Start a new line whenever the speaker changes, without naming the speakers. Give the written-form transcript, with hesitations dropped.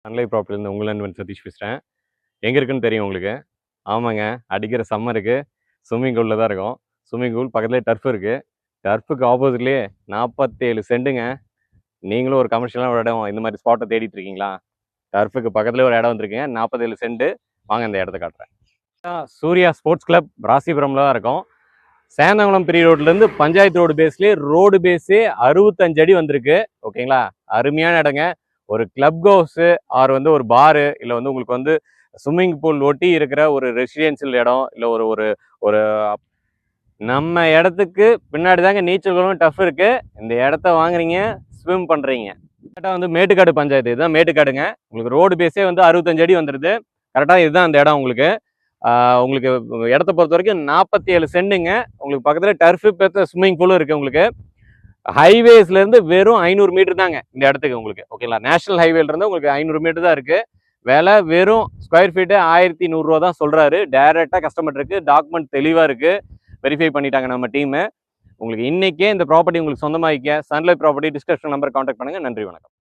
Sun Life ப்ராப்பர்ட்டிலேருந்து உங்கள் நண்பன் சதீஷ் பேசுகிறேன். எங்கே இருக்குன்னு தெரியும் உங்களுக்கு? ஆமாங்க, அடிக்கிற சம்மருக்கு ஸ்விம்மிங் பூலில் தான் இருக்கோம். ஸ்விம்மிங் பூல் பக்கத்துலேயே டர்ஃப் இருக்குது. டர்ஃபுக்கு ஆப்போசிட்லேயே 47 சென்ட்டுங்க. நீங்களும் ஒரு கமர்ஷியலான ஒரு இடம் இந்த மாதிரி ஸ்பாட்டை தேடிட்டு இருக்கீங்களா? டர்ஃபுக்கு பக்கத்துலேயே ஒரு இடம் வந்திருக்கீங்க. 47 சென்ட்டு. வாங்க இந்த இடத்த காட்டுறேன். சூர்யா ஸ்போர்ட்ஸ் கிளப் ராசிபுரமில் தான் இருக்கும். சேந்தங்குளம் பெரிய ரோட்லேருந்து பஞ்சாயத்து ரோடு பேஸ்லேயே ரோடு பேஸே 65 அடி வந்திருக்கு. ஓகேங்களா? அருமையான இடங்க. ஒரு கிளப் ஹவுஸு ஆர் ஒரு பாரு இல்லை உங்களுக்கு ஸ்விம்மிங் பூல் ஒட்டி இருக்கிற ஒரு ரெசிடென்சியல் இடம் இல்லை ஒரு ஒரு ஒரு நம்ம இடத்துக்கு பின்னாடி தாங்க நீச்சல்களும் டஃப் இருக்கு. இந்த இடத்த வாங்குறீங்க, ஸ்விம் பண்ணுறீங்க. கரெக்டாக மேட்டுக்காடு பஞ்சாயத்து, இதுதான் மேட்டுக்காடுங்க. உங்களுக்கு ரோடு பேஸே 65 அடி வந்துடுது. கரெக்டாக இதுதான் அந்த இடம் உங்களுக்கு. உங்களுக்கு இடத்த பொறுத்த வரைக்கும் 47 சென்ட்டுங்க. உங்களுக்கு பக்கத்தில் டர்ஃபு பேர்த்த ஸ்விம்மிங் பூலும் இருக்குது. உங்களுக்கு ஹைவேஸ்லேருந்து வெறும் 500 மீட்டர் தாங்க இந்த இடத்துக்கு உங்களுக்கு. ஓகேங்களா? நேஷனல் ஹைவேலேருந்து உங்களுக்கு 500 மீட்டர் தான் இருக்குது. விலை வெறும் ஸ்கொயர் ஃபீட்டு 1100 ரூபா தான் சொல்கிறாரு. டேரெக்டாக கஸ்டமர் இருக்குது. டாக்குமெண்ட் தெளிவாக இருக்குது. வெரிஃபை பண்ணிட்டாங்க நம்ம டீமு. உங்களுக்கு இன்றைக்கே இந்த ப்ராப்பர்ட்டி உங்களுக்கு சொந்தமாகிக்க Sunlife property description number contact பண்ணுங்கள். நன்றி, வணக்கம்.